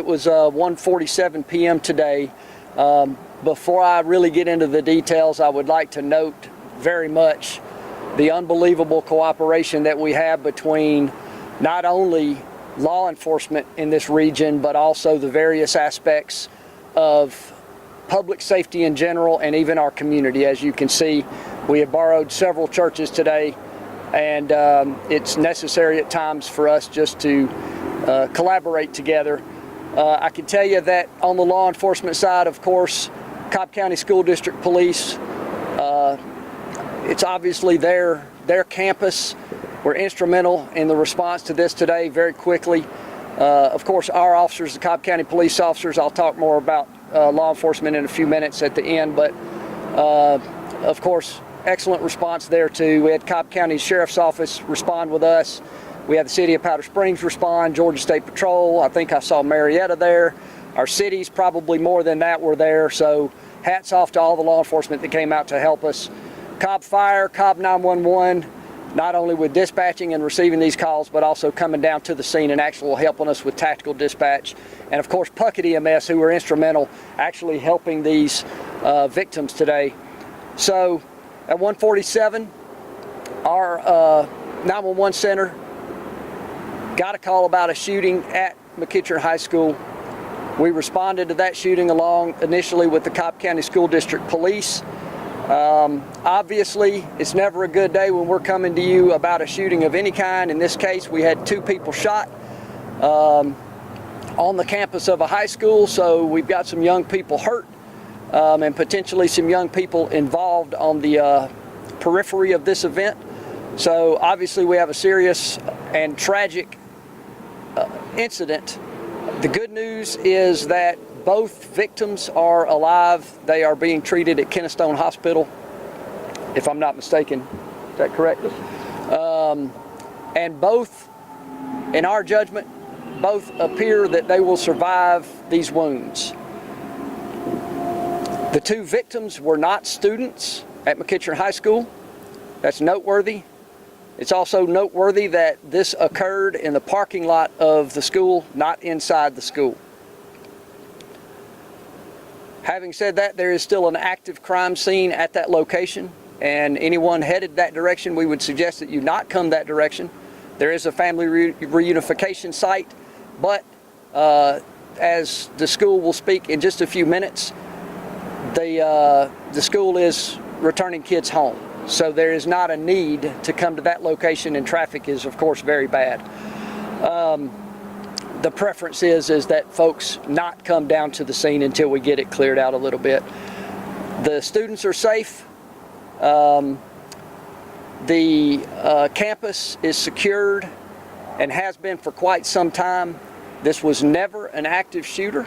It was 1:47 p.m. today. Before I really get into the details, I would like to note very much the unbelievable cooperation that we have between not only law enforcement in this region, but also the various aspects of public safety in general and even our community. As you can see, we have borrowed several churches today, and it's necessary at times for us just to collaborate together. I can tell you that on the law enforcement side, of course, Cobb County School District Police, it's obviously their campus. We're instrumental in the response to this today very quickly. Of course, our officers, the Cobb County police officers, I'll talk more about law enforcement in a few minutes at the end, but of course, excellent response there too. We had Cobb County Sheriff's Office respond with us. We had the City of Powder Springs respond, Georgia State Patrol. I think I saw Marietta there. Our cities, probably more than that, were there. So hats off to all the law enforcement that came out to help us. Cobb Fire, Cobb 911, not only with dispatching and receiving these calls, but also coming down to the scene and actually helping us with tactical dispatch. And of course, Puckett EMS, who were instrumental actually helping these victims today. So at 1:47, our 911 center got a call about a shooting at McEachern High School. We responded to that shooting along initially with the Cobb County School District Police. Obviously, it's never a good day when we're coming to you about a shooting of any kind. In this case, we had 2 people shot on the campus of a high school, so we've got some young people hurt and potentially some young people involved on the periphery of this event. So obviously we have a serious and tragic incident. The good news is that both victims are alive. They are being treated at Kennestone Hospital, if I'm not mistaken. Is that correct? And both, in our judgment, both appear that they will survive these wounds. The 2 victims were not students at McEachern High School. That's noteworthy. It's also noteworthy that this occurred in the parking lot of the school, not inside the school. Having said that, there is still an active crime scene at that location, and anyone headed that direction, we would suggest that you not come that direction. There is a family reunification site, but as the school will speak in just a few minutes, the school is returning kids home. So there is not a need to come to that location, and traffic is, of course, very bad. The preference is that folks not come down to the scene until we get it cleared out a little bit. The students are safe. The campus is secured and has been for quite some time. This was never an active shooter.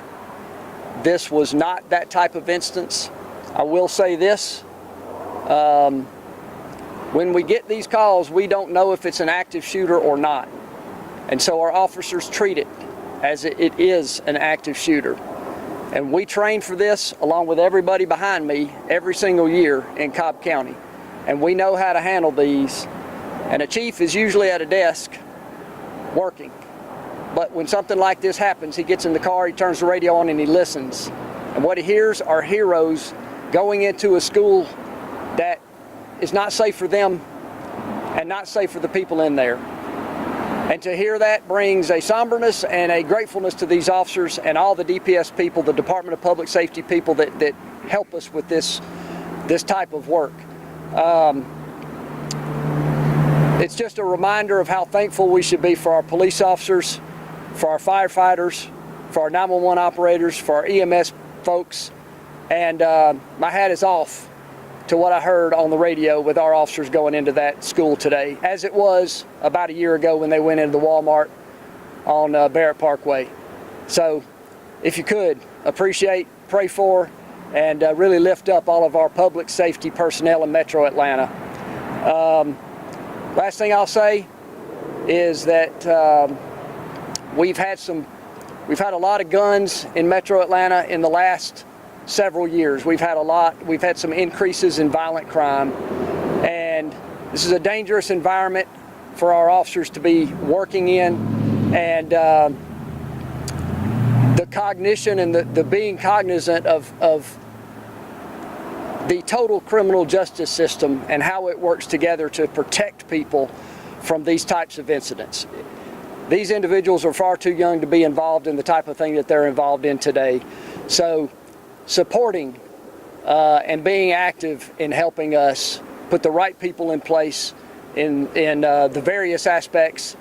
This was not that type of instance. I will say this. When we get these calls, we don't know if it's an active shooter or not. And so our officers treat it as it is an active shooter. And we train for this along with everybody behind me every single year in Cobb County. And we know how to handle these. And a chief is usually at a desk working. But when something like this happens, he gets in the car, he turns the radio on, and he listens. And what he hears are heroes going into a school that is not safe for them and not safe for the people in there. And to hear that brings a somberness and a gratefulness to these officers and all the DPS people, the Department of Public Safety people that help us with this type of work. It's just a reminder of how thankful we should be for our police officers, for our firefighters, for our 911 operators, for our EMS folks. And my hat is off to what I heard on the radio with our officers going into that school today, as it was about a year ago when they went into the Walmart on Barrett Parkway. So if you could, appreciate, pray for, and really lift up all of our public safety personnel in Metro Atlanta. Last thing I'll say is that we've had a lot of guns in Metro Atlanta in the last several years. We've had some increases in violent crime, and this is a dangerous environment for our officers to be working in, and the cognition and the being cognizant of the total criminal justice system and how it works together to protect people from these types of incidents. These individuals are far too young to be involved in the type of thing that they're involved in today. So supporting and being active in helping us put the right people in place in the various aspects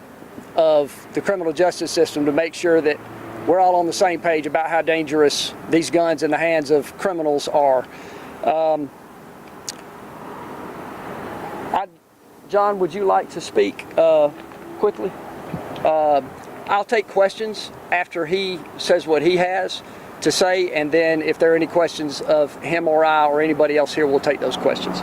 of the criminal justice system to make sure that we're all on the same page about how dangerous these guns in the hands of criminals are. John, would you like to speak quickly? I'll take questions after he says what he has to say, and then if there are any questions of him or I or anybody else here, we'll take those questions.